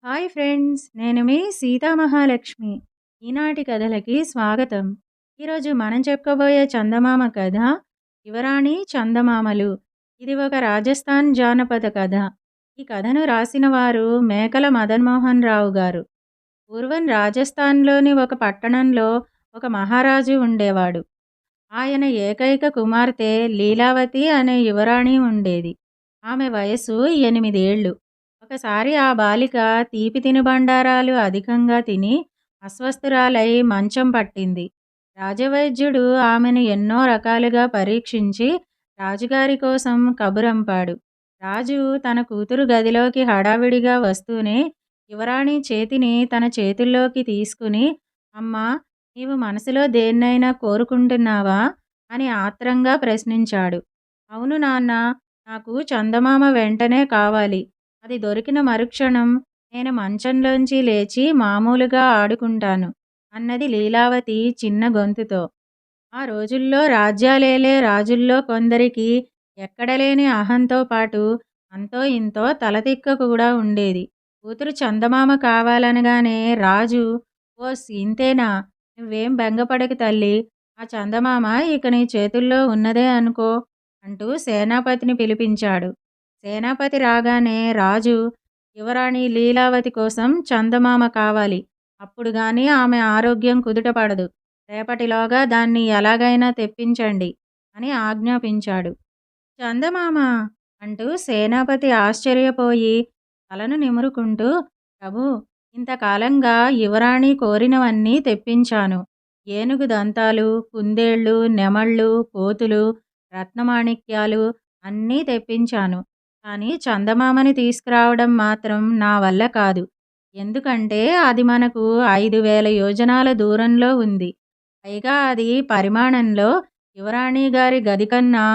Hi friends! నేను మీ సీతామహాలక్ష్మి. ఈనాటి కథలకి స్వాగతం. ఈరోజు మనం చెప్పుకోబోయే చందమామ కథ 'యువరాణి చందమామలు'. ఇది ఒక రాజస్థాన్ జానపద కథ. ఈ కథను రాసిన వారు మేకల మదన్మోహన్ రావు గారు. పూర్వం రాజస్థాన్‌లోని ఒక పట్టణంలో ఒక మహారాజు ఉండేవాడు. ఆయన ఏకైక కుమార్తె లీలావతి అనే యువరాణి ఉండేది. ఆమె వయసు 8 ఏళ్ళు. ఒకసారి ఆ బాలిక తీపి తినుబండారాలు అధికంగా తిని అస్వస్థురాలై మంచం పట్టింది. రాజవైద్యుడు ఆమెను ఎన్నో రకాలుగా పరీక్షించి రాజుగారి కోసం కబురంపాడు. రాజు తన కూతురు గదిలోకి హడావిడిగా వస్తూనే యువరాణి చేతిని తన చేతుల్లోకి తీసుకుని, అమ్మా, నీవు మనసులో దేన్నైనా కోరుకుంటున్నావా అని ఆత్రంగా ప్రశ్నించాడు. అవును నాన్న, నాకు చందమామ వెంటనే కావాలి. అది దొరికిన మరుక్షణం నేను మంచంలోంచి లేచి మామూలుగా ఆడుకుంటాను అన్నది లీలావతి చిన్న గొంతుతో. ఆ రోజుల్లో రాజ్యాలేలే రాజుల్లో కొందరికి ఎక్కడలేని అహంతో పాటు అంతో ఇంతో తలతిక్క కూడా ఉండేది. కూతురు చందమామ కావాలనగానే రాజు, ఓస్ ఇంతేనా, నువ్వేం బెంగపడకు తల్లి, ఆ చందమామ ఇక నీ చేతుల్లో ఉన్నదే అనుకో అంటూ సేనాపతిని పిలిపించాడు. సేనాపతి రాగానే రాజు, యువరాణి లీలావతి కోసం చందమామ కావాలి, అప్పుడు గాని ఆమె ఆరోగ్యం కుదుటపడదు, రేపటిలోగా దాన్ని ఎలాగైనా తెప్పించండి అని ఆజ్ఞాపించాడు. చందమామ అంటూ సేనాపతి ఆశ్చర్యపోయి తలను నిమురుకుంటూ, ప్రభూ, ఇంతకాలంగా యువరాణి కోరినవన్నీ తెప్పించాను. ఏనుగు దంతాలు, కుందేళ్ళు, నెమళ్ళు, కోతులు, రత్నమాణిక్యాలు అన్నీ తెప్పించాను. కానీ చందమామని తీసుకురావడం మాత్రం నా వల్ల కాదు. ఎందుకంటే అది మనకు 5,000 యోజనాల దూరంలో ఉంది. పైగా అది పరిమాణంలో యువరాణి గారి గది కన్నా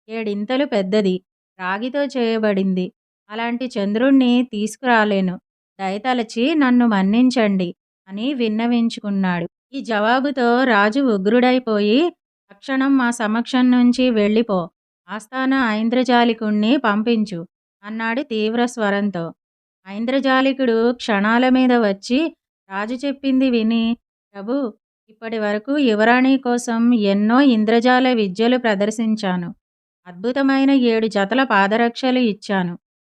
7 పెద్దది. రాగితో చేయబడింది. అలాంటి చంద్రుణ్ణి తీసుకురాలేను. దయతలచి నన్ను మన్నించండి అని విన్నవించుకున్నాడు. ఈ జవాబుతో రాజు ఉగ్రుడైపోయి, తక్షణం మా సమక్షం నుంచి వెళ్ళిపో, ఆస్థాన ఐంద్రజాలికుణ్ణి పంపించు అన్నాడు తీవ్ర స్వరంతో. ఐంద్రజాలికుడు క్షణాల మీద వచ్చి రాజు చెప్పింది విని, ప్రభూ, ఇప్పటి వరకు యువరాణి కోసం ఎన్నో ఇంద్రజాల విద్యలు ప్రదర్శించాను. అద్భుతమైన 7 జతల పాదరక్షలు ఇచ్చాను.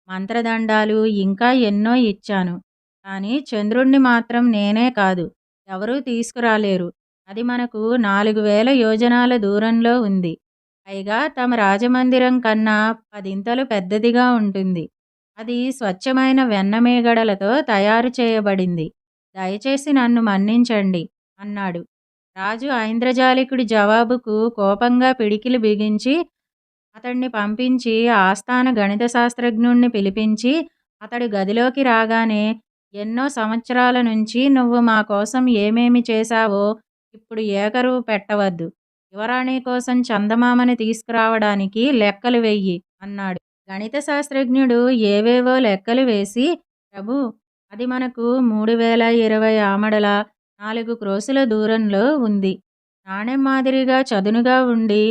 మంత్రదండాలు ఇంకా ఎన్నో ఇచ్చాను. కానీ చంద్రుణ్ణి మాత్రం నేనే కాదు, ఎవరూ తీసుకురాలేరు. అది మనకు 4,000 యోజనాల దూరంలో ఉంది. పైగా తమ రాజమందిరం కన్నా 10 పెద్దదిగా ఉంటుంది. అది స్వచ్ఛమైన వెన్నమేగడలతో తయారు చేయబడింది. దయచేసి నన్ను మన్నించండి అన్నాడు. రాజు ఐంద్రజాలికుడి జవాబుకు కోపంగా పిడికిలి బిగించి అతణ్ణి పంపించి ఆస్థాన గణిత శాస్త్రజ్ఞుణ్ణి పిలిపించి అతడు గదిలోకి రాగానే, ఎన్నో సంవత్సరాల నుంచి నువ్వు మా కోసం ఏమేమి చేశావో ఇప్పుడు ఏకరువు పెట్టవద్దు. యువరాణి కోసం చందమామని తీసుకురావడానికి లెక్కలు వెయ్యి అన్నాడు. గణిత శాస్త్రజ్ఞుడు ఏవేవో లెక్కలు వేసి, ప్రభూ, అది మనకు 3,020 ఆమడల 4 క్రోసుల దూరంలో ఉంది. నాణెం మాదిరిగా చదునుగా ఉండి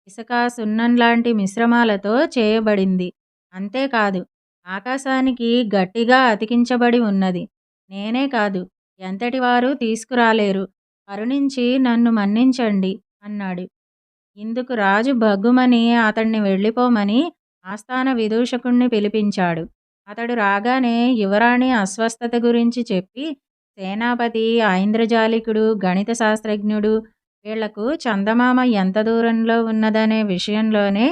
ఇసుక, సున్నం లాంటి మిశ్రమాలతో చేయబడింది. అంతేకాదు, ఆకాశానికి గట్టిగా అతికించబడి ఉన్నది. నేనే కాదు, ఎంతటి వారు తీసుకురాలేరు. కరుణించి నన్ను మన్నించండి అన్నాడు. ఇందుకు రాజు భగ్గుమని అతణ్ణి వెళ్ళిపోమని ఆస్థాన విదూషకుణ్ణి పిలిపించాడు. అతడు రాగానే యువరాణి అస్వస్థత గురించి చెప్పి, సేనాపతి, ఐంద్రజాలికుడు, గణిత శాస్త్రజ్ఞుడు వీళ్లకు చందమామ ఎంత దూరంలో ఉన్నదనే విషయంలోనే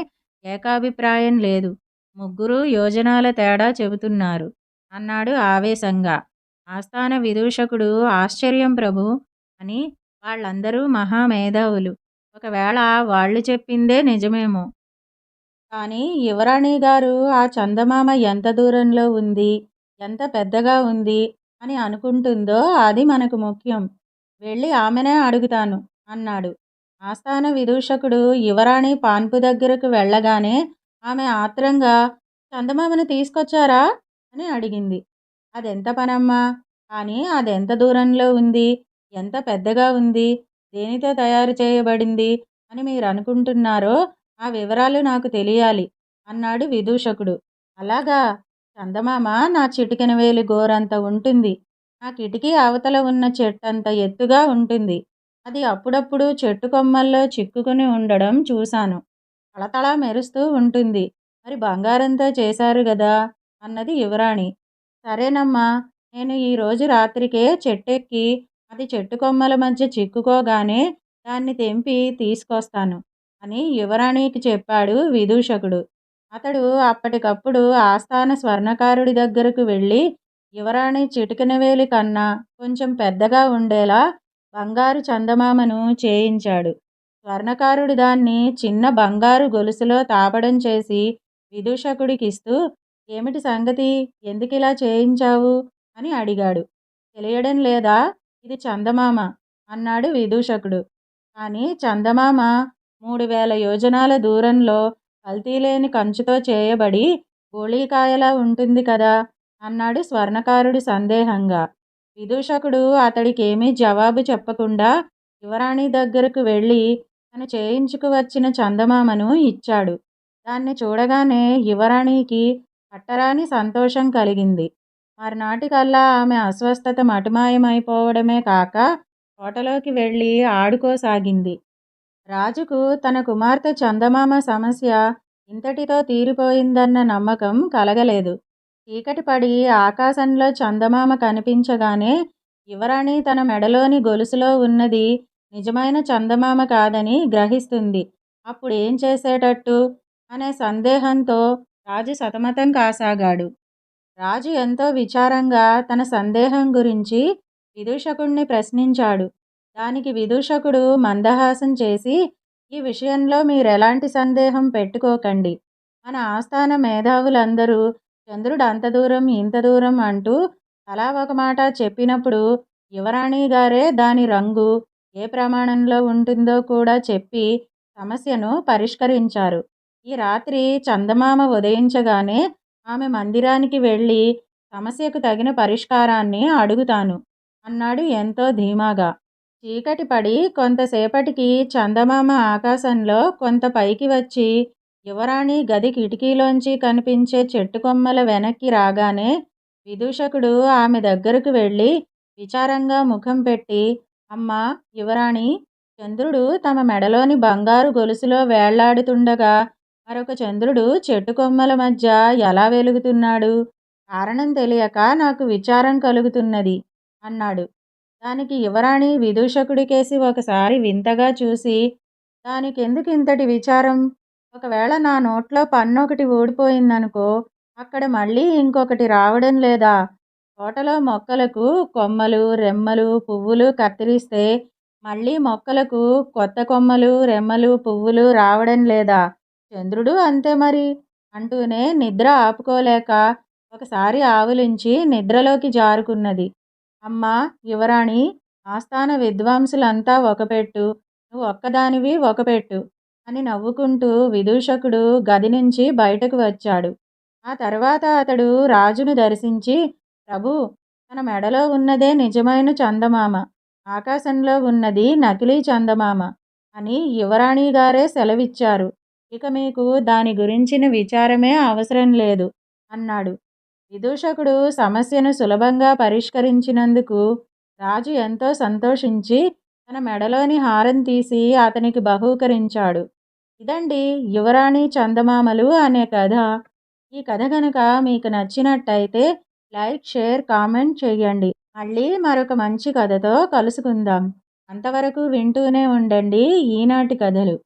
ఏకాభిప్రాయం లేదు. 3 యోజనాల తేడా చెబుతున్నారు అన్నాడు ఆవేశంగా. ఆస్థాన విదూషకుడు, ఆశ్చర్యం ప్రభూ అని, వాళ్ళందరూ మహామేధావులు. ఒకవేళ వాళ్ళు చెప్పిందే నిజమేమో. కానీ యువరాణి గారు ఆ చందమామ ఎంత దూరంలో ఉంది, ఎంత పెద్దగా ఉంది అని అనుకుంటుందో అది మనకు ముఖ్యం. వెళ్ళి ఆమెనే అడుగుతాను అన్నాడు. ఆస్థాన విదూషకుడు యువరాణి పాన్పు దగ్గరకు వెళ్ళగానే ఆమె ఆత్రంగా, చందమామను తీసుకొచ్చారా అని అడిగింది. అదెంత పనమ్మా, కానీ అదెంత దూరంలో ఉంది, ఎంత పెద్దగా ఉంది, దేనితో తయారు చేయబడింది అని మీరు అనుకుంటున్నారో ఆ వివరాలు నాకు తెలియాలి అన్నాడు విదూషకుడు. అలాగా, చందమామ నా చిటికెన వేలి గోరంత ఉంటుంది. ఆ కిటికీ అవతల ఉన్న చెట్టంత ఎత్తుగా ఉంటుంది. అది అప్పుడప్పుడు చెట్టు కొమ్మల్లో చిక్కుకుని ఉండడం చూశాను. తళతళ మెరుస్తూ ఉంటుంది. మరి బంగారంతో చేశారు గదా అన్నది యువరాణి. సరేనమ్మా, నేను ఈరోజు రాత్రికే చెట్టెక్కి అది చెట్టు కొమ్మల మధ్య చిక్కుకోగానే దాన్ని తెంపి తీసుకొస్తాను అని యువరాణికి చెప్పాడు విదూషకుడు. అతడు అప్పటికప్పుడు ఆస్థాన స్వర్ణకారుడి దగ్గరకు వెళ్ళి యువరాణి చిటికెనవేలి కన్నా కొంచెం పెద్దగా ఉండేలా బంగారు చందమామను చేయించాడు. స్వర్ణకారుడు దాన్ని చిన్న బంగారు గొలుసులో తాపడం చేసి విదూషకుడికిస్తూ, ఏమిటి సంగతి, ఎందుకిలా చేయించావు అని అడిగాడు. తెలియడం లేదా, ఇది చందమామ అన్నాడు విదూషకుడు. కానీ చందమామ 3000 యోజనాల దూరంలో కల్తీలేని కంచుతో చేయబడి గోళీకాయలా ఉంటుంది కదా అన్నాడు స్వర్ణకారుడు సందేహంగా. విదూషకుడు అతడికేమీ జవాబు చెప్పకుండా యువరాణి దగ్గరకు వెళ్ళి తను చేయించుకు వచ్చిన చందమామను ఇచ్చాడు. దాన్ని చూడగానే యువరాణికి పట్టరాని సంతోషం కలిగింది. మర్నాటికల్లా ఆమె అస్వస్థత మటుమాయమైపోవడమే కాక తోటలోకి వెళ్ళి ఆడుకోసాగింది. రాజుకు తన కుమార్తె చందమామ సమస్య ఇంతటితో తీరిపోయిందన్న నమ్మకం కలగలేదు. చీకటి పడి ఆకాశంలో చందమామ కనిపించగానే యువరాణి తన మెడలోని గొలుసులో ఉన్నది నిజమైన చందమామ కాదని గ్రహిస్తుంది. అప్పుడేం చేసేటట్టు అనే సందేహంతో రాజు సతమతం కాసాగాడు. రాజు ఎంతో విచారంగా తన సందేహం గురించి విదూషకుణ్ణి ప్రశ్నించాడు. దానికి విదూషకుడు మందహాసం చేసి, ఈ విషయంలో మీరెలాంటి సందేహం పెట్టుకోకండి. మన ఆస్థాన మేధావులందరూ చంద్రుడు అంత దూరం ఇంత దూరం అంటూ తలా ఒక మాట చెప్పినప్పుడు యువరాణి గారే దాని రంగు ఏ ప్రమాణంలో ఉంటుందో కూడా చెప్పి సమస్యను పరిష్కరించారు. ఈ రాత్రి చందమామ ఉదయించగానే ఆమె మందిరానికి వెళ్ళి సమస్యకు తగిన పరిష్కారాన్ని అడుగుతాను అన్నాడు ఎంతో ధీమాగా. చీకటి పడి కొంతసేపటికి చందమామ ఆకాశంలో కొంత పైకి వచ్చి యువరాణి గది కిటికీలోంచి కనిపించే చెట్టు కొమ్మల వెనక్కి రాగానే విదూషకుడు ఆమె దగ్గరకు వెళ్ళి విచారంగా ముఖం పెట్టి, అమ్మా యువరాణి, చంద్రుడు తమ మెడలోని బంగారు గొలుసులో వేళ్లాడుతుండగా మరొక చంద్రుడు చెట్టు కొమ్మల మధ్య ఎలా వెలుగుతున్నాడు? కారణం తెలియక నాకు విచారం కలుగుతున్నది అన్నాడు. దానికి యువరాణి విదూషకుడికేసి ఒకసారి వింతగా చూసి, దానికెందుకు ఇంతటి విచారం? ఒకవేళ నా నోట్లో పన్నొకటి ఊడిపోయిందనుకో, అక్కడ మళ్ళీ ఇంకొకటి రావడం లేదా? తోటలో మొక్కలకు కొమ్మలు, రెమ్మలు, పువ్వులు కత్తిరిస్తే మళ్ళీ మొక్కలకు కొత్త కొమ్మలు, రెమ్మలు, పువ్వులు రావడం లేదా? చంద్రుడు అంతే మరి అంటూనే నిద్ర ఆపుకోలేక ఒకసారి ఆవులించి నిద్రలోకి జారుకున్నది. అమ్మా యువరాణి, ఆస్థాన విద్వాంసులంతా ఒకపెట్టు, నువ్వు ఒక్కదానివి ఒకపెట్టు అని నవ్వుకుంటూ విదూషకుడు గది నుంచి బయటకు వచ్చాడు. ఆ తర్వాత అతడు రాజును దర్శించి, ప్రభూ, తన మెడలో ఉన్నదే నిజమైన చందమామ, ఆకాశంలో ఉన్నది నకిలీ చందమామ అని యువరాణి గారే సెలవిచ్చారు. ఇక మీకు దాని గురించిన విచారమే అవసరం లేదు అన్నాడు. విదూషకుడు సమస్యను సులభంగా పరిష్కరించినందుకు రాజు ఎంతో సంతోషించి తన మెడలోని హారం తీసి అతనికి బహూకరించాడు. ఇదండి యువరాణి చందమామలు అనే కథ. ఈ కథ కనుక మీకు నచ్చినట్టయితే లైక్, షేర్, కామెంట్ చేయండి. మళ్ళీ మరొక మంచి కథతో కలుసుకుందాం. అంతవరకు వింటూనే ఉండండి ఈనాటి కథలు.